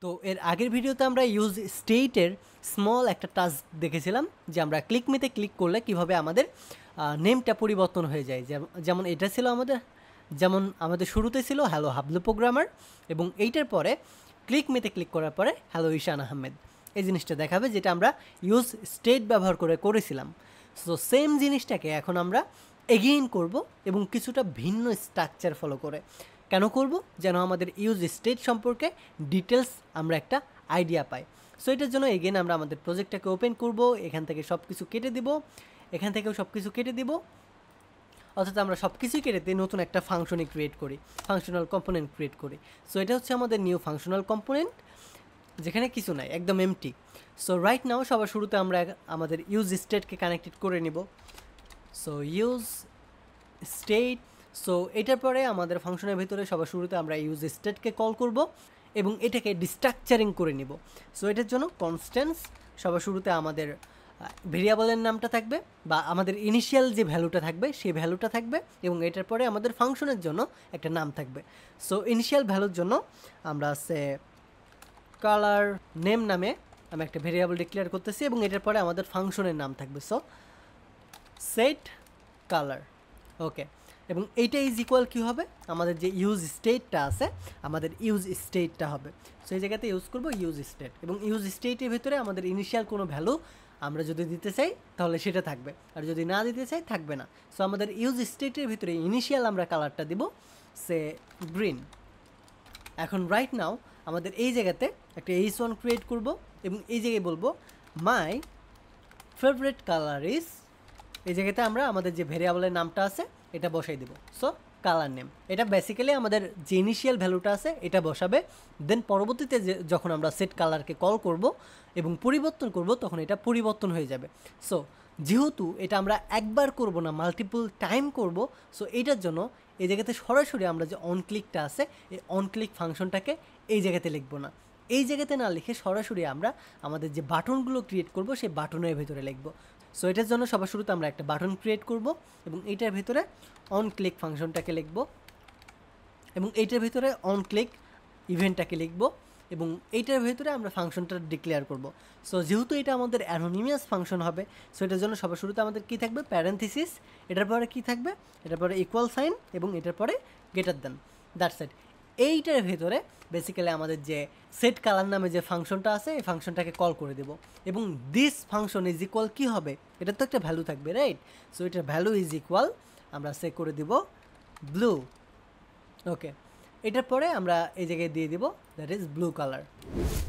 তো এর আগের ভিডিওতে আমরা ইউজ স্টেটের স্মল একটা টাস্ক দেখেছিলাম যে আমরা ক্লিক মিতে ক্লিক করলে কিভাবে আমাদের নেমটা পরিবর্তন হয়ে যায়। যেমন এটা ছিল আমাদের শুরুতে ছিল হ্যালো হাবলু প্রোগ্রামার, এবং এইটার পরে ক্লিক মিতে ক্লিক করার পরে হ্যালো ঈশান আহমেদ এই জিনিসটা দেখাবে, যেটা আমরা ইউজ স্টেট ব্যবহার করে করেছিলাম। সো সেম জিনিসটাকে এখন আমরা এগেইন করব এবং কিছুটা ভিন্ন স্ট্রাকচার ফলো করে। কেন করব? যেন আমাদের ইউজ স্টেট সম্পর্কে ডিটেলস আমরা একটা আইডিয়া পাই। সো এটার জন্য এগেইন আমরা আমাদের প্রজেক্টটাকে ওপেন করব, এখান থেকে সব কিছু কেটে দিব, এখান থেকেও সব কিছু কেটে দিব, অর্থাৎ আমরা সব কিছুই কেটে দিয়ে নতুন একটা ফাংশনই ক্রিয়েট করি, ফাংশনাল কম্পোনেন্ট ক্রিয়েট করি। সো এটা হচ্ছে আমাদের নিউ ফাংশনাল কম্পোনেন্ট, যেখানে কিছু নাই, একদম এমটি। সো রাইট নাও সবার শুরুতে আমরা আমাদের ইউজ স্টেটকে কানেক্টেড করে নিব। সো ইউজ স্টেট, সো এটার পরে আমাদের ফাংশনের ভিতরে সবার শুরুতে আমরা ইউজ স্টেটকে কল করব এবং এটাকে ডিস্ট্রাকচারিং করে নিব। সো এটার জন্য কনস্ট্যান্স সবার শুরুতে আমাদের ভেরিয়েবলের নামটা থাকবে বা আমাদের ইনিশিয়াল যে ভ্যালুটা থাকবে সেই ভ্যালুটা থাকবে, এবং এটার পরে আমাদের ফাংশনের জন্য একটা নাম থাকবে। সো ইনিশিয়াল ভ্যালুর জন্য আমরা কালার নেম নামে আমি একটা ভেরিয়েবল ডিক্লেয়ার করতেছি এবং এটার পরে আমাদের ফাংশনের নাম থাকবে। সো সেট কালার, ওকে। এবং এইটা ইজ ইকুয়াল কী হবে, আমাদের যে ইউজ স্টেটটা আছে আমাদের ইউজ স্টেটটা হবে। সো এই জায়গাতে ইউজ করবো ইউজ স্টেট, এবং ইউজ স্টেটের ভিতরে আমাদের ইনিশিয়াল কোনো ভ্যালু আমরা যদি দিতে চাই তাহলে সেটা থাকবে, আর যদি না দিতে চাই থাকবে না। সো আমাদের ইউজ স্টেটের ভিতরে ইনিশিয়াল আমরা কালারটা দিব সে গ্রিন। এখন রাইট নাও আমাদের এই জায়গাতে একটা h1 ক্রিয়েট করব এবং এই জায়গায় বলবো মাই ফেভারিট কালার ইজ, এই জায়গাতে আমরা আমাদের যে ভেরিয়েবলের নামটা আছে এটা বসাই দেব। সো কালার নেম, এটা বেসিক্যালি আমাদের যে ইনিশিয়াল ভ্যালুটা আছে এটা বসাবে। দেন পরবর্তীতে যখন আমরা সেট কালারকে কল করব এবং পরিবর্তন করব তখন এটা পরিবর্তন হয়ে যাবে। সো যেহেতু এটা আমরা একবার করব না, মাল্টিপল টাইম করব, সো এইটার জন্য এই জায়গাতে সরাসরি আমরা যে অন ক্লিকটা আছে এই অন ক্লিক ফাংশনটাকে এই জায়গাতে লিখব না, এই জায়গাতে না লিখে সরাসরি আমরা আমাদের যে বাটনগুলো ক্রিয়েট করব সেই বাটনের ভিতরে লিখব। সো এটার জন্য সবার শুরুতে আমরা একটা বাটন ক্রিয়েট করব এবং এইটার ভিতরে অন ক্লিক ফাংশনটাকে লিখব এবং এইটার ভিতরে অন ক্লিক ইভেন্টটাকে লিখব এবং এইটার ভিতরে আমরা ফাংশনটা ডিক্লেয়ার করব। সো যেহেতু এটা আমাদের অ্যানোনিমাস ফাংশন হবে, সো এটার জন্য সবার শুরুতে আমাদের কী থাকবে, প্যারেন্থিসিস, এটার পরে কী থাকবে, এটার পরে ইকুয়াল সাইন এবং এটার পরে গ্রেটার দ্যান, দ্যাটস ইট। এইটার ভেতরে বেসিক্যালি আমাদের যে সেট কালার নামে যে ফাংশনটা আছে এই ফাংশনটাকে কল করে দেব এবং দিস ফাংশন ইজ ইকুয়াল কী হবে, এটার তো একটা ভ্যালু থাকবে, রাইট? সো এটার ভ্যালু ইজ ইকুয়াল আমরা সে করে দিব ব্লু, ওকে। এটার পরে আমরা এই জায়গায় দিয়ে দিব দ্যাট ইজ ব্লু কালার,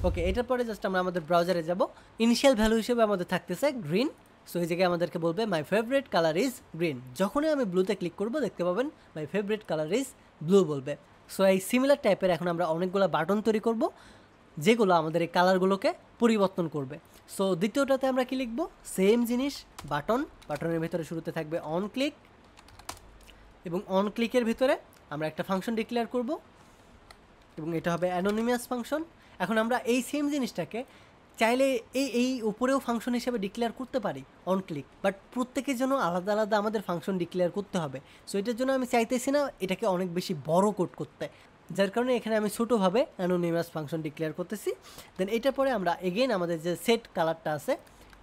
ওকে। এটার পরে জাস্ট আমরা আমাদের ব্রাউজারে যাব, ইনিশিয়াল ভ্যালু হিসেবে আমাদের থাকতেছে গ্রিন। সো এই জায়গায় আমাদেরকে বলবে my favourite colour is green. যখনই আমি ব্লুতে ক্লিক করব দেখতে পাবেন my favourite colour is blue বলবে। সো এই সিমিলার টাইপের এখন আমরা অনেকগুলো বাটন তৈরি করব যেগুলো আমাদের এই কালারগুলোকে পরিবর্তন করবে। সো দ্বিতীয়টাতে আমরা কি লিখব, সেম জিনিস, বাটনের ভিতরে শুরুতে থাকবে অন ক্লিক এবং অন ক্লিকের ভিতরে আমরা একটা ফাংশন ডিক্লেয়ার করব এবং এটা হবে অ্যানোনিমাস ফাংশন। এখন আমরা এই সেম জিনিসটাকে চাইলে এই উপরেও ফাংশন হিসেবে ডিক্লেয়ার করতে পারি অন ক্লিক, বাট প্রত্যেকের জন্য আলাদা আলাদা আমাদের ফাংশন ডিক্লেয়ার করতে হবে। সো এটার জন্য আমি চাইতেছি না এটাকে অনেক বেশি বড় কোড করতে, যার কারণে এখানে আমি ছোটোভাবে অ্যানোনিমাস ফাংশন ডিক্লেয়ার করতেছি। দেন এটার পরে আমরা এগেইন আমাদের যে সেট কালারটা আছে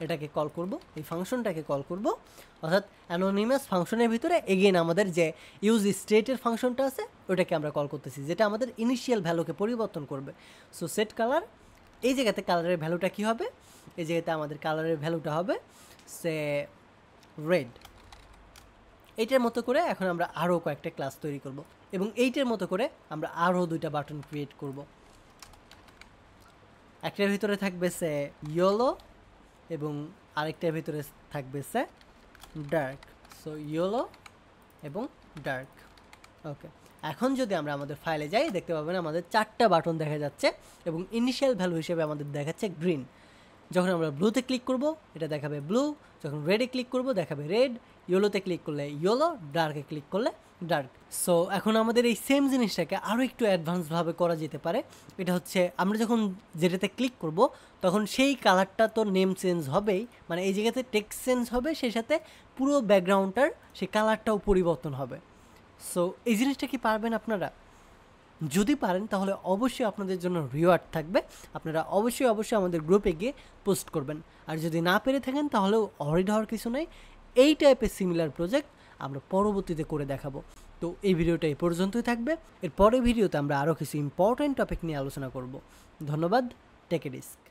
এটাকে কল করব, এই ফাংশনটাকে কল করব, অর্থাৎ অ্যানোনিমাস ফাংশনের ভিতরে এগেইন আমাদের যে ইউজ স্টেটের ফাংশনটা আছে ওটাকে আমরা কল করতেছি, যেটা আমাদের ইনিশিয়াল ভ্যালুকে পরিবর্তন করবে। সো সেট কালার, এই জায়গাতে কালারের ভ্যালুটা কী হবে, এই জায়গাতে আমাদের কালারের ভ্যালুটা হবে সে রেড। এইটার মতো করে এখন আমরা আরও কয়েকটা ক্লাস তৈরি করব এবং এইটার মতো করে আমরা আরও দুইটা বাটন ক্রিয়েট করব। একটার ভিতরে থাকবে সে ইয়েলো এবং আরেকটার ভিতরে থাকবে সে ডার্ক। সো ইয়েলো এবং ডার্ক, ওকে। এখন যদি আমরা আমাদের ফাইলে যাই দেখতে পাবেন আমাদের 4টা বাটন দেখা যাচ্ছে এবং ইনিশিয়াল ভ্যালু হিসেবে আমাদের দেখাচ্ছে গ্রিন। যখন আমরা ব্লুতে ক্লিক করব এটা দেখাবে ব্লু, যখন রেডে ক্লিক করব দেখাবে রেড, ইয়েলোতে ক্লিক করলে ইয়েলো, ডার্কে ক্লিক করলে ডার্ক। সো এখন আমাদের এই সেম জিনিসটাকে আরও একটু অ্যাডভান্সভাবে করা যেতে পারে। এটা হচ্ছে আমরা যখন যেটাতে ক্লিক করব তখন সেই কালারটা তো নেম চেঞ্জ হবেই, মানে এই জায়গাতে টেক্সট চেঞ্জ হবে, সেই সাথে পুরো ব্যাকগ্রাউন্ডটার সেই কালারটাও পরিবর্তন হবে। সো এই জিনিসটা কি পারবেন আপনারা? যদি পারেন তাহলে অবশ্যই আপনাদের জন্য রিওয়ার্ড থাকবে, আপনারা অবশ্যই আমাদের গ্রুপে গিয়ে পোস্ট করবেন। আর যদি না পেরে থাকেন তাহলেও অরিড হওয়ার কিছু নেই, এই টাইপের সিমিলার প্রজেক্ট আমরা পরবর্তীতে করে দেখাবো। তো এই ভিডিওটা এই পর্যন্তই থাকবে, এর পরের ভিডিওতে আমরা আরও কিছু ইম্পর্ট্যান্ট টপিক নিয়ে আলোচনা করব। ধন্যবাদ, টেক এ রিস্ক।